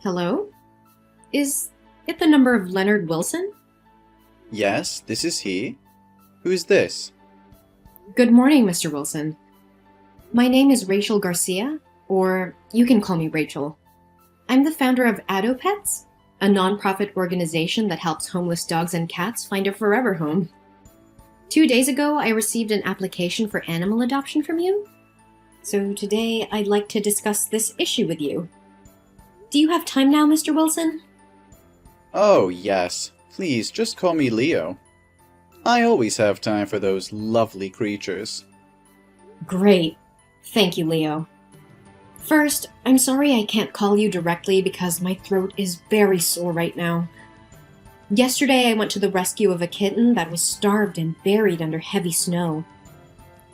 Hello? Is it the number of Leonard Wilson? Yes, this is he. Who's this? Good morning, Mr. Wilson. My name is Rachel Garcia, or you can call me Rachel. I'm the founder of AdoPets, a nonprofit organization that helps homeless dogs and cats find a forever home. 2 days ago, I received an application for animal adoption from you. So today, I'd like to discuss this issue with you. Do you have time now, Mr. Wilson? Oh, yes. Please, just call me Leo. I always have time for those lovely creatures. Great. Thank you, Leo. First, I'm sorry I can't call you directly because my throat is very sore right now. Yesterday, I went to the rescue of a kitten that was starved and buried under heavy snow.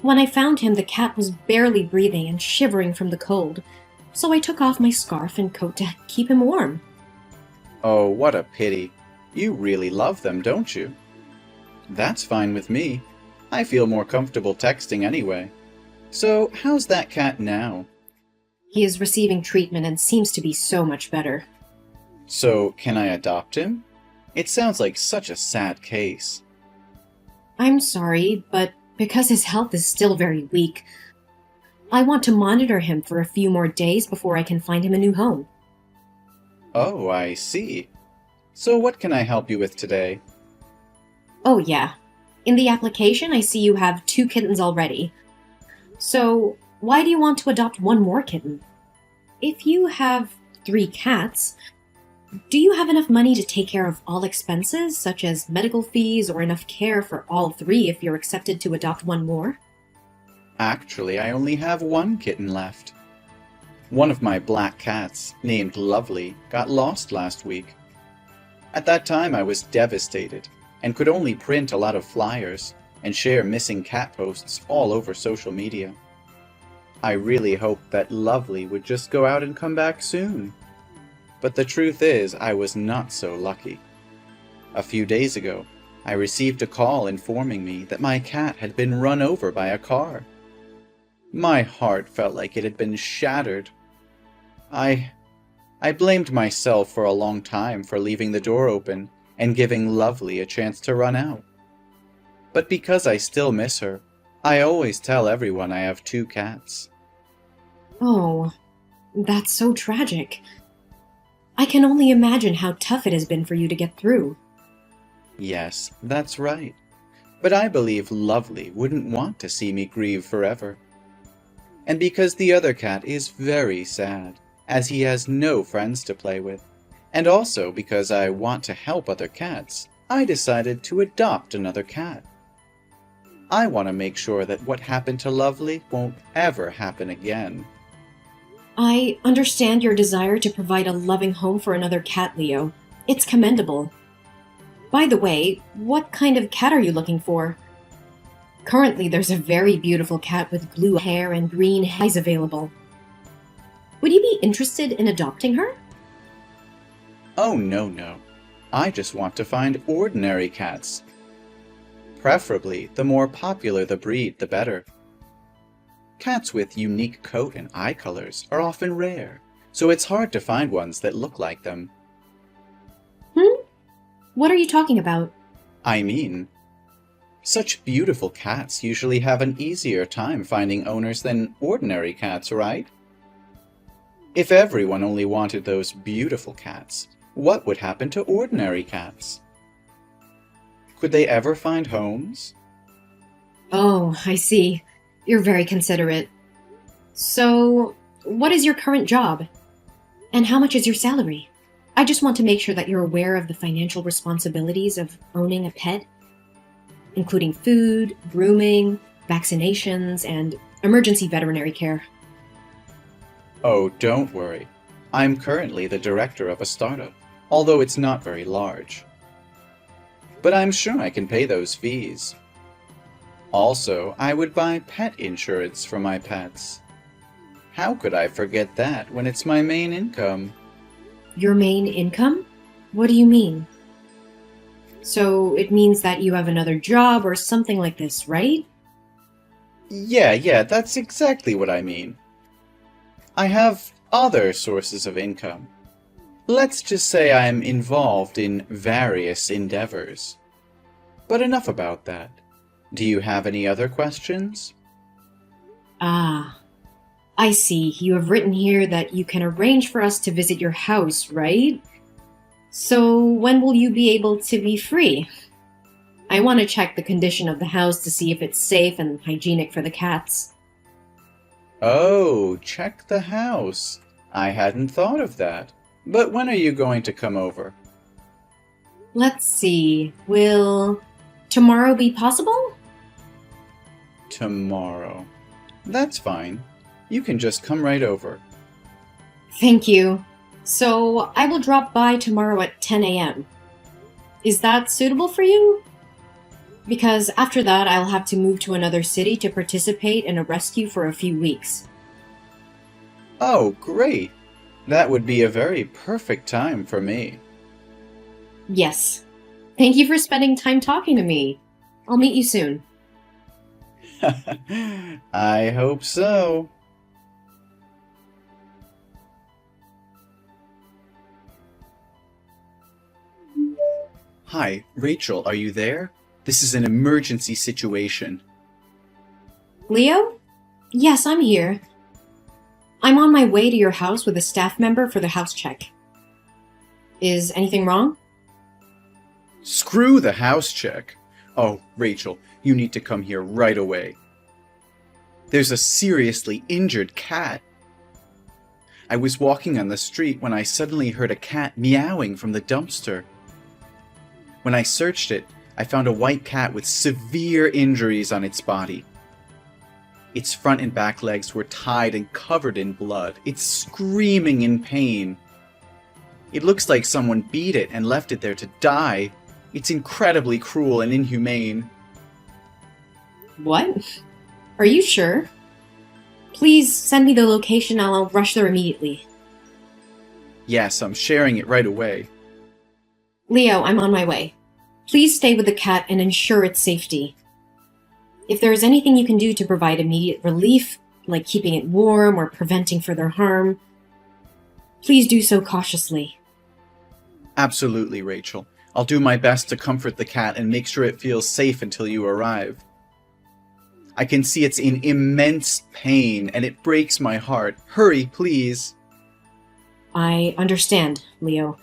When I found him, the cat was barely breathing and shivering from the cold, so I took off my scarf and coat to keep him warm. Oh, what a pity. You really love them, don't you? That's fine with me. I feel more comfortable texting anyway. So, how's that cat now? He is receiving treatment and seems to be so much better. So, can I adopt him? It sounds like such a sad case. I'm sorry, but because his health is still very weak, I want to monitor him for a few more days before I can find him a new home. Oh, I see. So what can I help you with today? Oh, yeah. In the application, I see you have 2 kittens already. So, why do you want to adopt one more kitten? If you have 3 cats, do you have enough money to take care of all expenses, such as medical fees, or enough care for all 3 if you're accepted to adopt one more? Actually, I only have 1 kitten left. One of my black cats, named Lovely, got lost last week. At that time, I was devastated and could only print a lot of flyers and share missing cat posts all over social media. I really hoped that Lovely would just go out and come back soon. But the truth is, I was not so lucky. A few days ago, I received a call informing me that my cat had been run over by a car. My heart felt like it had been shattered. I blamed myself for a long time for leaving the door open and giving Lovely a chance to run out. But because I still miss her, I always tell everyone I have 2 cats. Oh, that's so tragic. I can only imagine how tough it has been for you to get through. Yes, that's right. But I believe Lovely wouldn't want to see me grieve forever. And because the other cat is very sad, as he has no friends to play with, and also because I want to help other cats, I decided to adopt another cat. I want to make sure that what happened to Lovely won't ever happen again. I understand your desire to provide a loving home for another cat, Leo. It's commendable. By the way, what kind of cat are you looking for? Currently, there's a very beautiful cat with blue hair and green eyes available. Would you be interested in adopting her? Oh, no. I just want to find ordinary cats. Preferably, the more popular the breed, the better. Cats with unique coat and eye colors are often rare, so it's hard to find ones that look like them. What are you talking about? I mean, such beautiful cats usually have an easier time finding owners than ordinary cats, right? If everyone only wanted those beautiful cats, what would happen to ordinary cats? Could they ever find homes? Oh, I see. You're very considerate. So, what is your current job? And how much is your salary? I just want to make sure that you're aware of the financial responsibilities of owning a pet, including food, grooming, vaccinations, and emergency veterinary care. Oh, don't worry. I'm currently the director of a startup, although it's not very large. But I'm sure I can pay those fees. Also, I would buy pet insurance for my pets. How could I forget that when it's my main income? Your main income? What do you mean? So it means that you have another job or something like this, right? Yeah, that's exactly what I mean. I have other sources of income. Let's just say I'm involved in various endeavors. But enough about that. Do you have any other questions? Ah, I see. You have written here that you can arrange for us to visit your house, right? So when will you be able to be free? I want to check the condition of the house to see if it's safe and hygienic for the cats. Oh, check the house. I hadn't thought of that. But when are you going to come over? Let's see. Will tomorrow be possible? Tomorrow. That's fine. You can just come right over. Thank you. So I will drop by tomorrow at 10 a.m. Is that suitable for you? Because after that, I'll have to move to another city to participate in a rescue for a few weeks. Oh, great. That would be a very perfect time for me. Yes. Thank you for spending time talking to me. I'll meet you soon. I hope so. Hi, Rachel, are you there? This is an emergency situation. Leo? Yes, I'm here. I'm on my way to your house with a staff member for the house check. Is anything wrong? Screw the house check. Oh, Rachel, you need to come here right away. There's a seriously injured cat. I was walking on the street when I suddenly heard a cat meowing from the dumpster. When I searched it, I found a white cat with severe injuries on its body. Its front and back legs were tied and covered in blood. It's screaming in pain. It looks like someone beat it and left it there to die. It's incredibly cruel and inhumane. What? Are you sure? Please send me the location and I'll rush there immediately. Yes, I'm sharing it right away. Leo, I'm on my way. Please stay with the cat and ensure its safety. If there is anything you can do to provide immediate relief, like keeping it warm or preventing further harm, please do so cautiously. Absolutely, Rachel. I'll do my best to comfort the cat and make sure it feels safe until you arrive. I can see it's in immense pain and it breaks my heart. Hurry, please. I understand, Leo.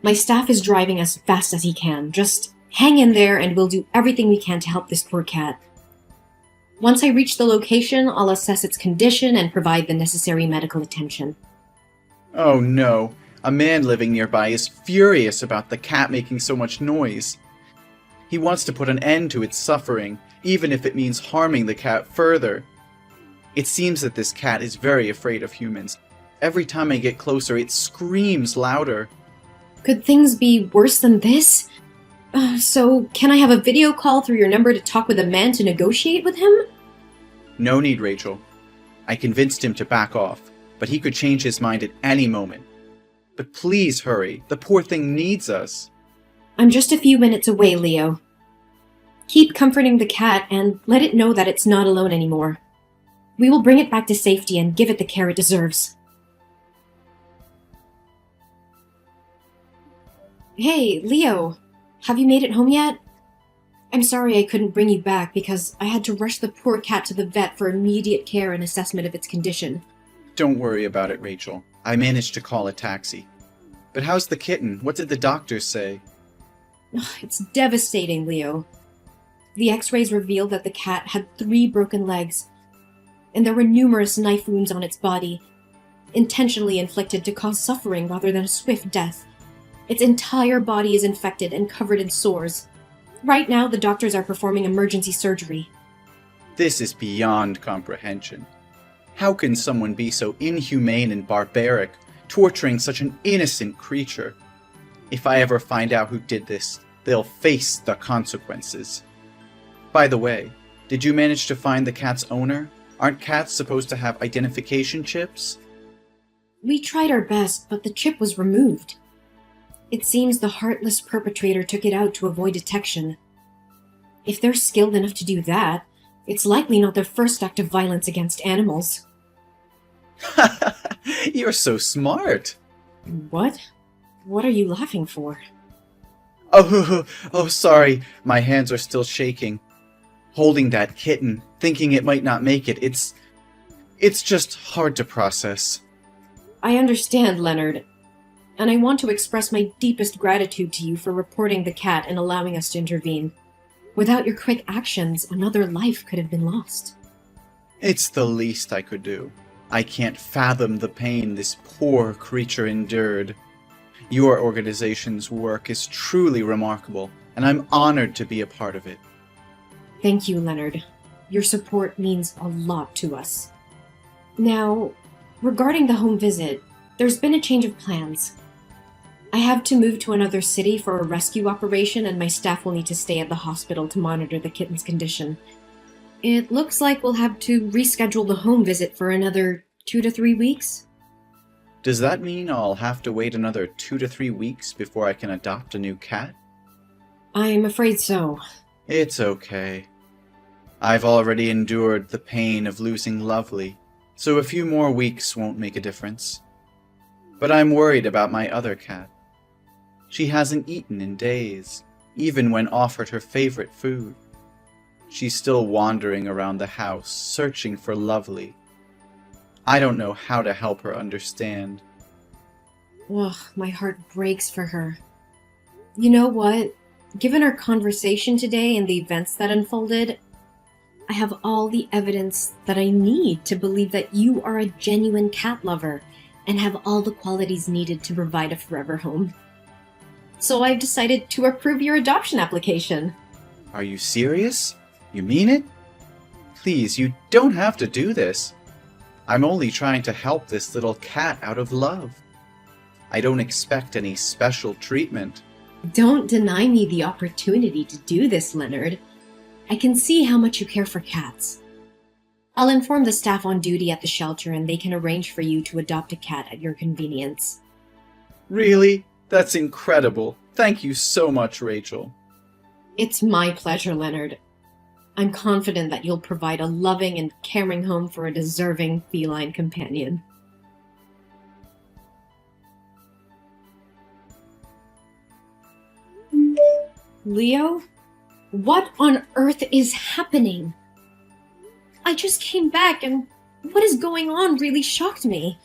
My staff is driving as fast as he can. Just hang in there and we'll do everything we can to help this poor cat. Once I reach the location, I'll assess its condition and provide the necessary medical attention. Oh no. A man living nearby is furious about the cat making so much noise. He wants to put an end to its suffering, even if it means harming the cat further. It seems that this cat is very afraid of humans. Every time I get closer, it screams louder. Could things be worse than this? So, can I have a video call through your number to talk with a man to negotiate with him? No need, Rachel. I convinced him to back off, but he could change his mind at any moment. But please hurry. The poor thing needs us. I'm just a few minutes away, Leo. Keep comforting the cat and let it know that it's not alone anymore. We will bring it back to safety and give it the care it deserves. Hey, Leo. Have you made it home yet? I'm sorry I couldn't bring you back because I had to rush the poor cat to the vet for immediate care and assessment of its condition. Don't worry about it, Rachel. I managed to call a taxi. But how's the kitten? What did the doctors say? It's devastating, Leo. The x-rays revealed that the cat had 3 broken legs, and there were numerous knife wounds on its body, intentionally inflicted to cause suffering rather than a swift death. Its entire body is infected and covered in sores. Right now, the doctors are performing emergency surgery. This is beyond comprehension. How can someone be so inhumane and barbaric, torturing such an innocent creature? If I ever find out who did this, they'll face the consequences. By the way, did you manage to find the cat's owner? Aren't cats supposed to have identification chips? We tried our best, but the chip was removed. It seems the heartless perpetrator took it out to avoid detection. If they're skilled enough to do that, it's likely not their first act of violence against animals. You're so smart. What? What are you laughing for? Oh, sorry. My hands are still shaking. Holding that kitten, thinking it might not make it, it's just hard to process. I understand, Leonard, and I want to express my deepest gratitude to you for reporting the cat and allowing us to intervene. Without your quick actions, another life could have been lost. It's the least I could do. I can't fathom the pain this poor creature endured. Your organization's work is truly remarkable, and I'm honored to be a part of it. Thank you, Leonard. Your support means a lot to us. Now, regarding the home visit, there's been a change of plans. I have to move to another city for a rescue operation, and my staff will need to stay at the hospital to monitor the kitten's condition. It looks like we'll have to reschedule the home visit for another 2 to 3 weeks. Does that mean I'll have to wait another 2 to 3 weeks before I can adopt a new cat? I'm afraid so. It's okay. I've already endured the pain of losing Lovely, so a few more weeks won't make a difference. But I'm worried about my other cat. She hasn't eaten in days, even when offered her favorite food. She's still wandering around the house, searching for Lovely. I don't know how to help her understand. Ugh, my heart breaks for her. You know what? Given our conversation today and the events that unfolded, I have all the evidence that I need to believe that you are a genuine cat lover and have all the qualities needed to provide a forever home. So I've decided to approve your adoption application. Are you serious? You mean it? Please, you don't have to do this. I'm only trying to help this little cat out of love. I don't expect any special treatment. Don't deny me the opportunity to do this, Leonard. I can see how much you care for cats. I'll inform the staff on duty at the shelter and they can arrange for you to adopt a cat at your convenience. Really? That's incredible. Thank you so much, Rachel. It's my pleasure, Leonard. I'm confident that you'll provide a loving and caring home for a deserving feline companion. Leo? What on earth is happening? I just came back and what is going on really shocked me.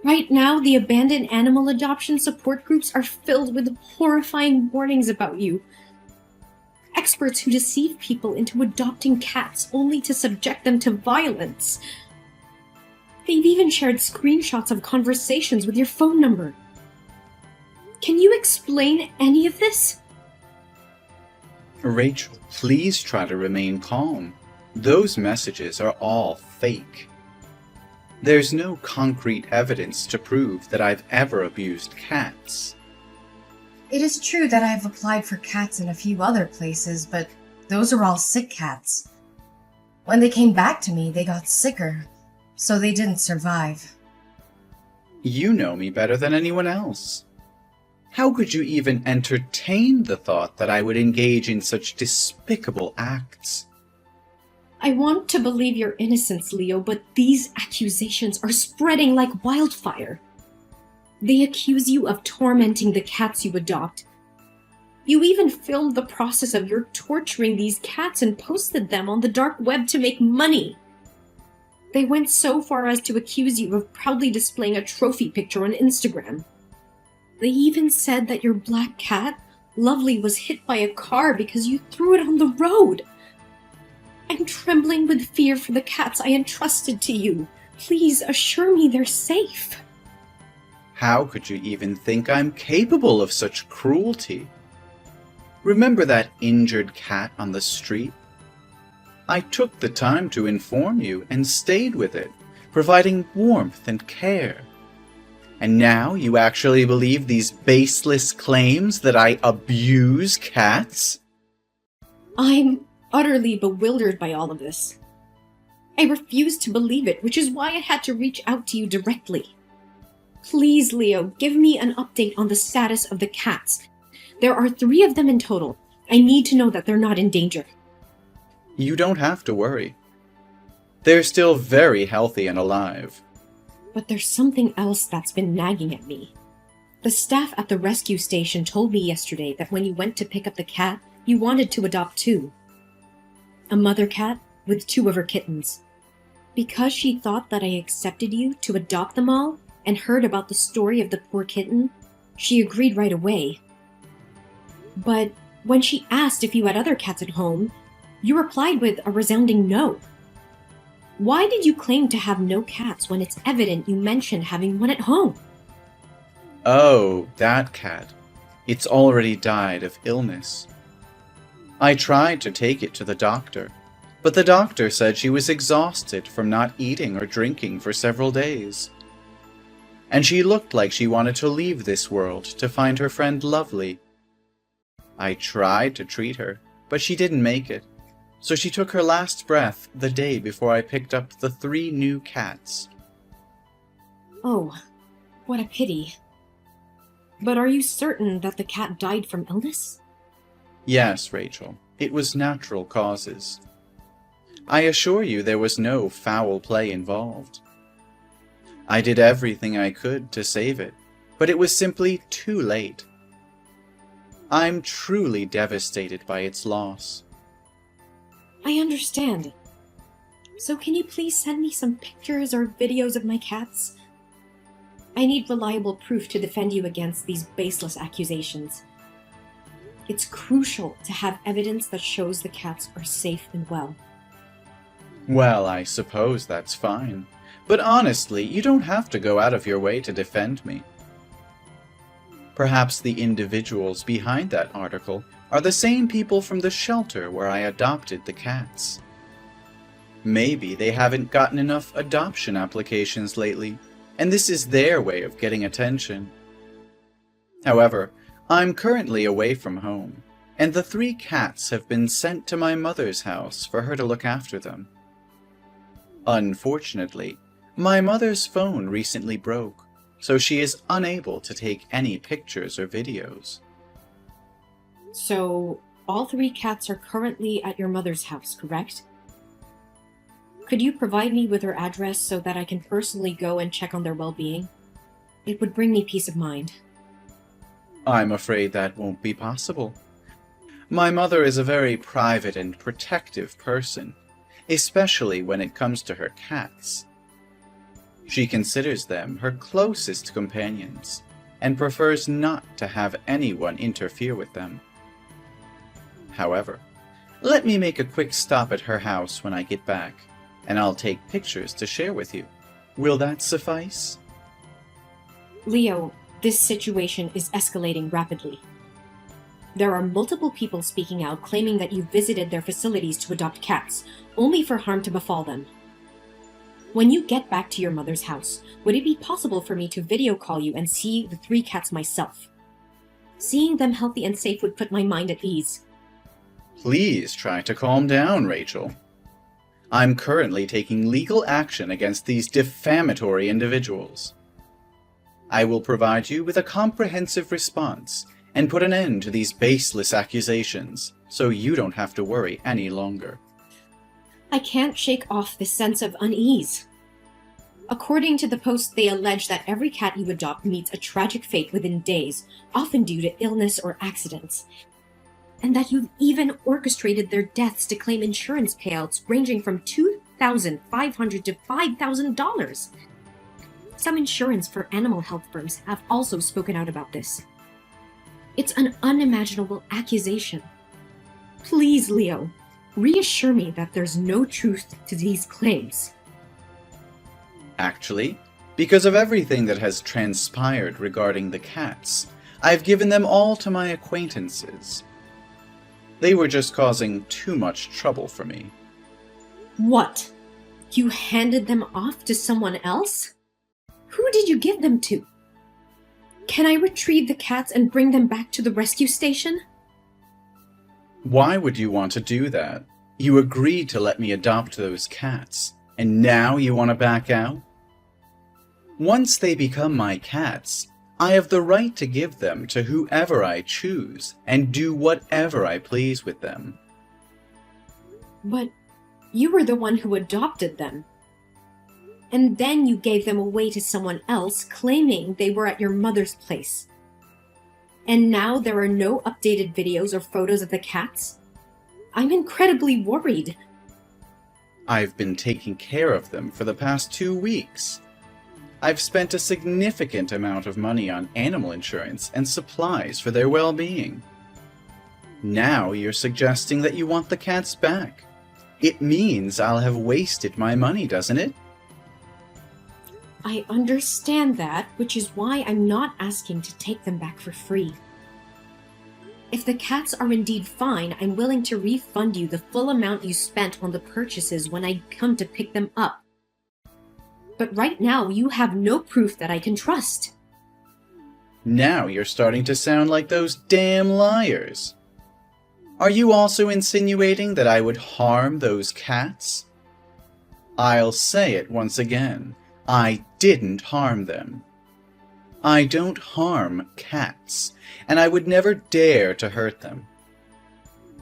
Right now, the abandoned animal adoption support groups are filled with horrifying warnings about you. Experts who deceive people into adopting cats only to subject them to violence. They've even shared screenshots of conversations with your phone number. Can you explain any of this? Rachel, please try to remain calm. Those messages are all fake. There's no concrete evidence to prove that I've ever abused cats. It is true that I have applied for cats in a few other places, but those are all sick cats. When they came back to me, they got sicker, so they didn't survive. You know me better than anyone else. How could you even entertain the thought that I would engage in such despicable acts? I want to believe your innocence, Leo, but these accusations are spreading like wildfire. They accuse you of tormenting the cats you adopt. You even filmed the process of your torturing these cats and posted them on the dark web to make money. They went so far as to accuse you of proudly displaying a trophy picture on Instagram. They even said that your black cat, Lovely, was hit by a car because you threw it on the road. I'm trembling with fear for the cats I entrusted to you. Please assure me they're safe. How could you even think I'm capable of such cruelty? Remember that injured cat on the street? I took the time to inform you and stayed with it, providing warmth and care. And now you actually believe these baseless claims that I abuse cats? I'm utterly bewildered by all of this. I refuse to believe it, which is why I had to reach out to you directly. Please, Leo, give me an update on the status of the cats. There are 3 of them in total. I need to know that they're not in danger. You don't have to worry. They're still very healthy and alive. But there's something else that's been nagging at me. The staff at the rescue station told me yesterday that when you went to pick up the cat, you wanted to adopt two. A mother cat with two of her kittens. Because she thought that I accepted you to adopt them all and heard about the story of the poor kitten, she agreed right away. But when she asked if you had other cats at home, you replied with a resounding no. Why did you claim to have no cats when it's evident you mentioned having one at home? Oh, that cat. It's already died of illness. I tried to take it to the doctor, but the doctor said she was exhausted from not eating or drinking for several days. And she looked like she wanted to leave this world to find her friend Lovely. I tried to treat her, but she didn't make it, so she took her last breath the day before I picked up the 3 new cats. Oh, what a pity. But are you certain that the cat died from illness? Yes, Rachel, it was natural causes. I assure you there was no foul play involved. I did everything I could to save it, but it was simply too late. I'm truly devastated by its loss. I understand. So can you please send me some pictures or videos of my cats? I need reliable proof to defend you against these baseless accusations. It's crucial to have evidence that shows the cats are safe and well. Well, I suppose that's fine. But honestly, you don't have to go out of your way to defend me. Perhaps the individuals behind that article are the same people from the shelter where I adopted the cats. Maybe they haven't gotten enough adoption applications lately, and this is their way of getting attention. However, I'm currently away from home, and the 3 cats have been sent to my mother's house for her to look after them. Unfortunately, my mother's phone recently broke, so she is unable to take any pictures or videos. So, all 3 cats are currently at your mother's house, correct? Could you provide me with her address so that I can personally go and check on their well-being? It would bring me peace of mind. I'm afraid that won't be possible. My mother is a very private and protective person, especially when it comes to her cats. She considers them her closest companions and prefers not to have anyone interfere with them. However, let me make a quick stop at her house when I get back, and I'll take pictures to share with you. Will that suffice? Leo, this situation is escalating rapidly. There are multiple people speaking out claiming that you visited their facilities to adopt cats, only for harm to befall them. When you get back to your mother's house, would it be possible for me to video call you and see the 3 cats myself? Seeing them healthy and safe would put my mind at ease. Please try to calm down, Rachel. I'm currently taking legal action against these defamatory individuals. I will provide you with a comprehensive response and put an end to these baseless accusations, so you don't have to worry any longer. I can't shake off this sense of unease. According to the post, they allege that every cat you adopt meets a tragic fate within days, often due to illness or accidents, and that you've even orchestrated their deaths to claim insurance payouts ranging from $2,500 to $5,000. Some insurance for animal health firms have also spoken out about this. It's an unimaginable accusation. Please, Leo, reassure me that there's no truth to these claims. Actually, because of everything that has transpired regarding the cats, I've given them all to my acquaintances. They were just causing too much trouble for me. What? You handed them off to someone else? Who did you give them to? Can I retrieve the cats and bring them back to the rescue station? Why would you want to do that? You agreed to let me adopt those cats, and now you want to back out? Once they become my cats, I have the right to give them to whoever I choose and do whatever I please with them. But you were the one who adopted them. And then you gave them away to someone else, claiming they were at your mother's place. And now there are no updated videos or photos of the cats? I'm incredibly worried. I've been taking care of them for the past 2 weeks. I've spent a significant amount of money on animal insurance and supplies for their well-being. Now you're suggesting that you want the cats back. It means I'll have wasted my money, doesn't it? I understand that, which is why I'm not asking to take them back for free. If the cats are indeed fine, I'm willing to refund you the full amount you spent on the purchases when I come to pick them up. But right now, you have no proof that I can trust. Now you're starting to sound like those damn liars. Are you also insinuating that I would harm those cats? I'll say it once again. I didn't harm them. I don't harm cats, and I would never dare to hurt them.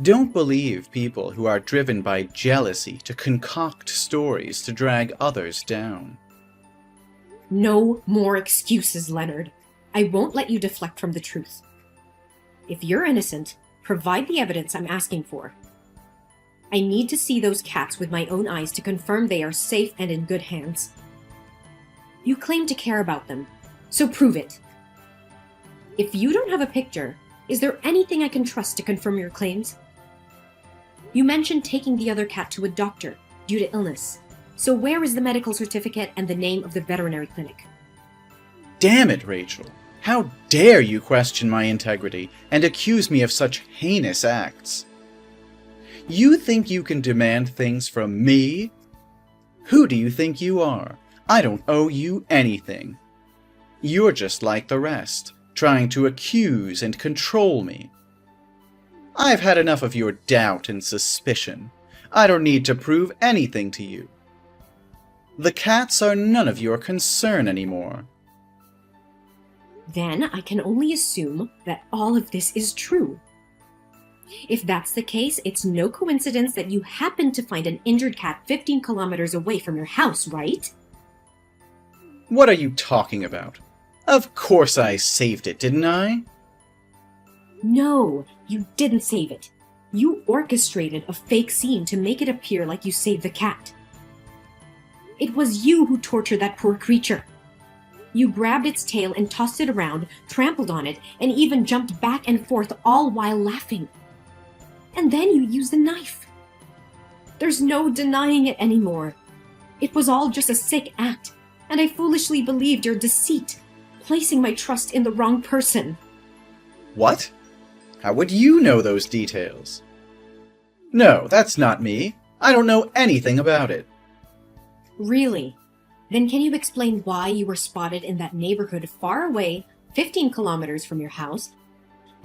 Don't believe people who are driven by jealousy to concoct stories to drag others down. No more excuses, Leonard. I won't let you deflect from the truth. If you're innocent, provide the evidence I'm asking for. I need to see those cats with my own eyes to confirm they are safe and in good hands. You claim to care about them, so prove it. If you don't have a picture, is there anything I can trust to confirm your claims? You mentioned taking the other cat to a doctor due to illness. So where is the medical certificate and the name of the veterinary clinic? Damn it, Rachel. How dare you question my integrity and accuse me of such heinous acts? You think you can demand things from me? Who do you think you are? I don't owe you anything. You're just like the rest, trying to accuse and control me. I've had enough of your doubt and suspicion. I don't need to prove anything to you. The cats are none of your concern anymore. Then I can only assume that all of this is true. If that's the case, it's no coincidence that you happened to find an injured cat 15 kilometers away from your house, right? What are you talking about? Of course I saved it, didn't I? No, you didn't save it. You orchestrated a fake scene to make it appear like you saved the cat. It was you who tortured that poor creature. You grabbed its tail and tossed it around, trampled on it, and even jumped back and forth all while laughing. And then you used the knife. There's no denying it anymore. It was all just a sick act, and I foolishly believed your deceit, placing my trust in the wrong person. What? How would you know those details? No, that's not me. I don't know anything about it. Really? Then can you explain why you were spotted in that neighborhood far away, 15 kilometers from your house,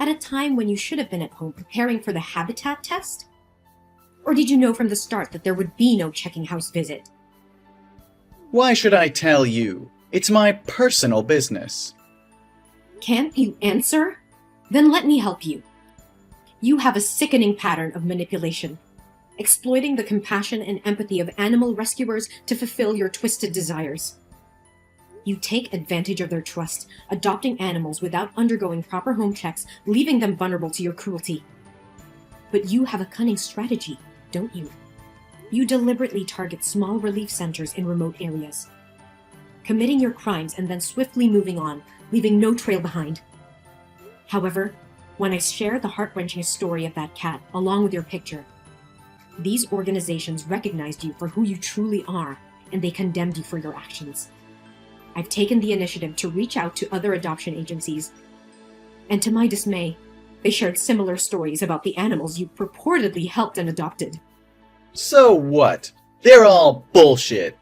at a time when you should have been at home preparing for the habitat test? Or did you know from the start that there would be no checking house visit? Why should I tell you? It's my personal business. Can't you answer? Then let me help you. You have a sickening pattern of manipulation, exploiting the compassion and empathy of animal rescuers to fulfill your twisted desires. You take advantage of their trust, adopting animals without undergoing proper home checks, leaving them vulnerable to your cruelty. But you have a cunning strategy, don't you? You deliberately target small relief centers in remote areas, committing your crimes and then swiftly moving on, leaving no trail behind. However, when I share the heart-wrenching story of that cat along with your picture, these organizations recognized you for who you truly are, and they condemned you for your actions. I've taken the initiative to reach out to other adoption agencies, and to my dismay, they shared similar stories about the animals you purportedly helped and adopted. So what? They're all bullshit.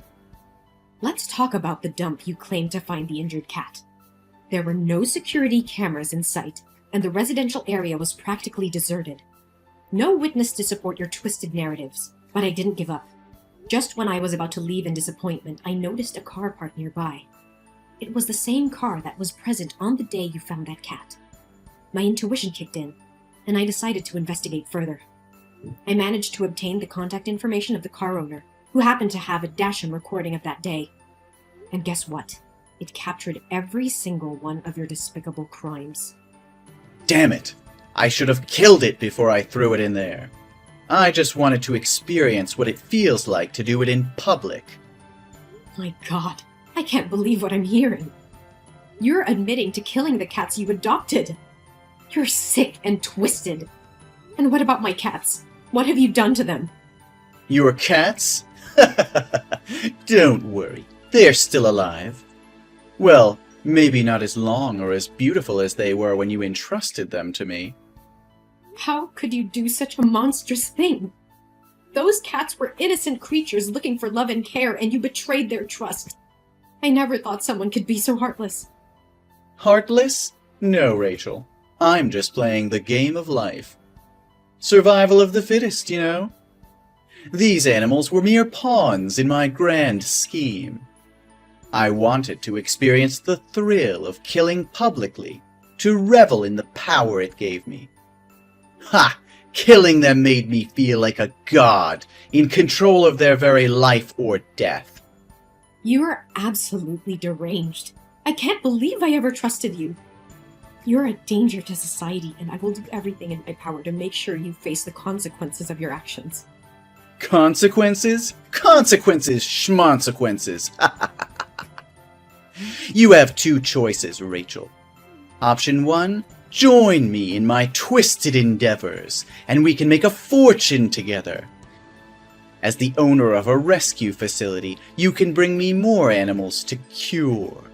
Let's talk about the dump you claimed to find the injured cat. There were no security cameras in sight, and the residential area was practically deserted. No witness to support your twisted narratives, but I didn't give up. Just when I was about to leave in disappointment, I noticed a car parked nearby. It was the same car that was present on the day you found that cat. My intuition kicked in, and I decided to investigate further. I managed to obtain the contact information of the car owner, who happened to have a dashcam recording of that day. And guess what? It captured every single one of your despicable crimes. Damn it! I should have killed it before I threw it in there. I just wanted to experience what it feels like to do it in public. My God, I can't believe what I'm hearing. You're admitting to killing the cats you adopted. You're sick and twisted. And what about my cats? What have you done to them? Your cats? Don't worry, they're still alive. Well, maybe not as long or as beautiful as they were when you entrusted them to me. How could you do such a monstrous thing? Those cats were innocent creatures looking for love and care, and you betrayed their trust. I never thought someone could be so heartless. Heartless? No, Rachel. I'm just playing the game of life. Survival of the fittest, you know? These animals were mere pawns in my grand scheme. I wanted to experience the thrill of killing publicly, to revel in the power it gave me. Ha! Killing them made me feel like a god, in control of their very life or death. You are absolutely deranged. I can't believe I ever trusted you. You're a danger to society, and I will do everything in my power to make sure you face the consequences of your actions. Consequences? Consequences, schmonsequences. You have two choices, Rachel. Option 1, join me in my twisted endeavors, and we can make a fortune together. As the owner of a rescue facility, you can bring me more animals to cure.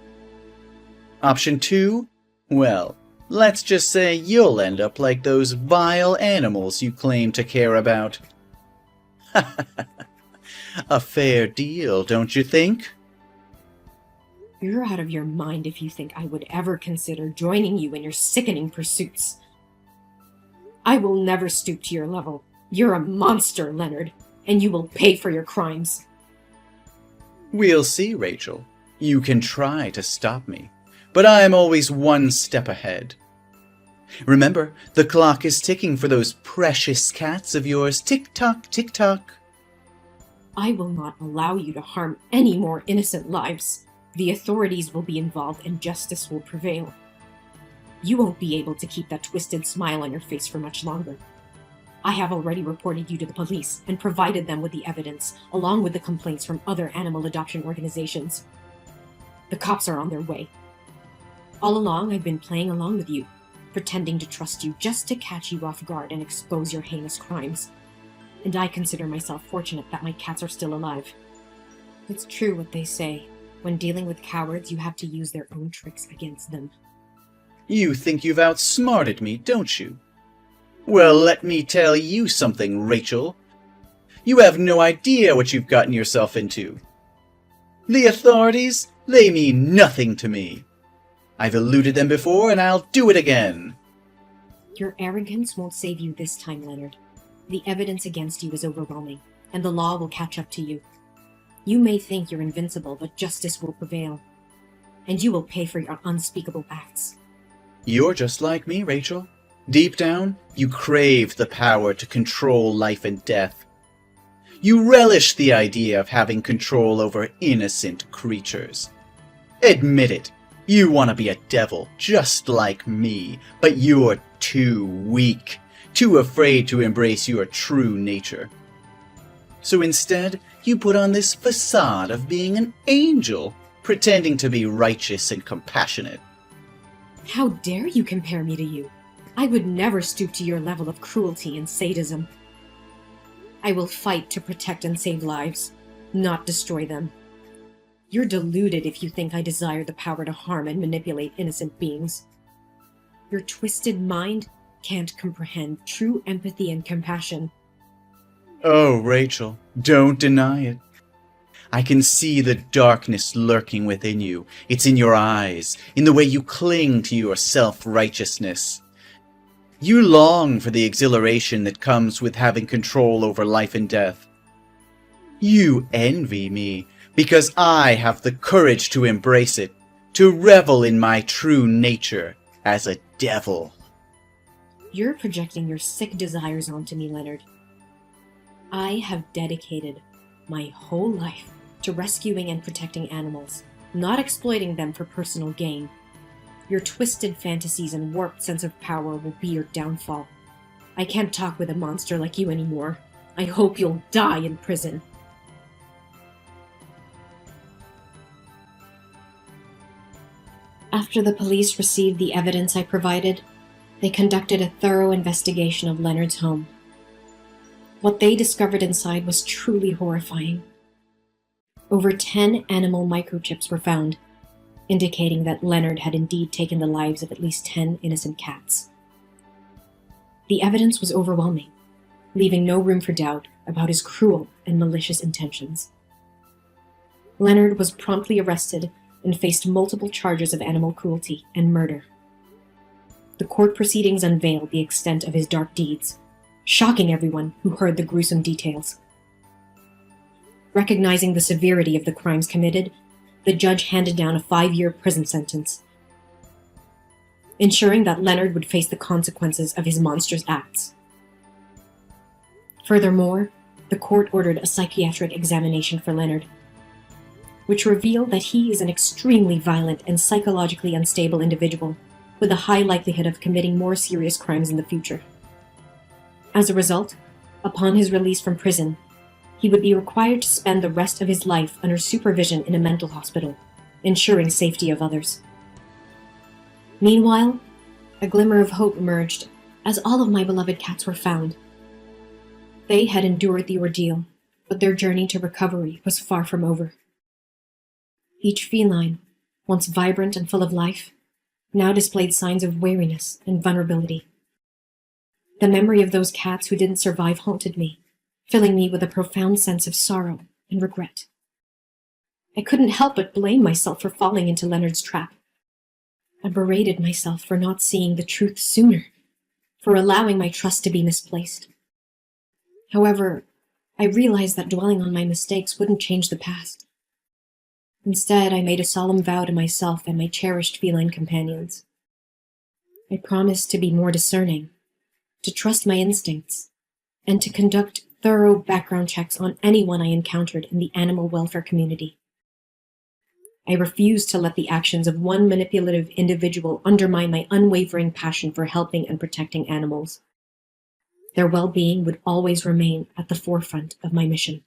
Option 2, well, let's just say you'll end up like those vile animals you claim to care about. A fair deal, don't you think? You're out of your mind if you think I would ever consider joining you in your sickening pursuits. I will never stoop to your level. You're a monster, Leonard, and you will pay for your crimes. We'll see, Rachel. You can try to stop me, but I'm always one step ahead. Remember, the clock is ticking for those precious cats of yours. Tick-tock, tick-tock. I will not allow you to harm any more innocent lives. The authorities will be involved and justice will prevail. You won't be able to keep that twisted smile on your face for much longer. I have already reported you to the police and provided them with the evidence, along with the complaints from other animal adoption organizations. The cops are on their way. All along, I've been playing along with you, pretending to trust you just to catch you off guard and expose your heinous crimes. And I consider myself fortunate that my cats are still alive. It's true what they say. When dealing with cowards, you have to use their own tricks against them. You think you've outsmarted me, don't you? Well, let me tell you something, Rachel. You have no idea what you've gotten yourself into. The authorities, they mean nothing to me. I've eluded them before, and I'll do it again. Your arrogance won't save you this time, Leonard. The evidence against you is overwhelming, and the law will catch up to you. You may think you're invincible, but justice will prevail. And you will pay for your unspeakable acts. You're just like me, Rachel. Deep down, you crave the power to control life and death. You relish the idea of having control over innocent creatures. Admit it, you want to be a devil just like me, but you're too weak, too afraid to embrace your true nature. So instead, you put on this facade of being an angel, pretending to be righteous and compassionate. How dare you compare me to you? I would never stoop to your level of cruelty and sadism. I will fight to protect and save lives, not destroy them. You're deluded if you think I desire the power to harm and manipulate innocent beings. Your twisted mind can't comprehend true empathy and compassion. Oh, Rachel, don't deny it. I can see the darkness lurking within you. It's in your eyes, in the way you cling to your self-righteousness. You long for the exhilaration that comes with having control over life and death. You envy me because I have the courage to embrace it, to revel in my true nature as a devil. You're projecting your sick desires onto me, Leonard. I have dedicated my whole life to rescuing and protecting animals, not exploiting them for personal gain. Your twisted fantasies and warped sense of power will be your downfall. I can't talk with a monster like you anymore. I hope you'll die in prison. After the police received the evidence I provided, they conducted a thorough investigation of Leonard's home. What they discovered inside was truly horrifying. Over 10 animal microchips were found, indicating that Leonard had indeed taken the lives of at least 10 innocent cats. The evidence was overwhelming, leaving no room for doubt about his cruel and malicious intentions. Leonard was promptly arrested and faced multiple charges of animal cruelty and murder. The court proceedings unveiled the extent of his dark deeds, shocking everyone who heard the gruesome details. Recognizing the severity of the crimes committed, the judge handed down a 5-year prison sentence, ensuring that Leonard would face the consequences of his monstrous acts. Furthermore, the court ordered a psychiatric examination for Leonard, which revealed that he is an extremely violent and psychologically unstable individual with a high likelihood of committing more serious crimes in the future. As a result, upon his release from prison, he would be required to spend the rest of his life under supervision in a mental hospital, ensuring safety of others. Meanwhile, a glimmer of hope emerged as all of my beloved cats were found. They had endured the ordeal, but their journey to recovery was far from over. Each feline, once vibrant and full of life, now displayed signs of weariness and vulnerability. The memory of those cats who didn't survive haunted me, filling me with a profound sense of sorrow and regret. I couldn't help but blame myself for falling into Leonard's trap. I berated myself for not seeing the truth sooner, for allowing my trust to be misplaced. However, I realized that dwelling on my mistakes wouldn't change the past. Instead, I made a solemn vow to myself and my cherished feline companions. I promised to be more discerning, to trust my instincts, and to conduct thorough background checks on anyone I encountered in the animal welfare community. I refused to let the actions of one manipulative individual undermine my unwavering passion for helping and protecting animals. Their well-being would always remain at the forefront of my mission.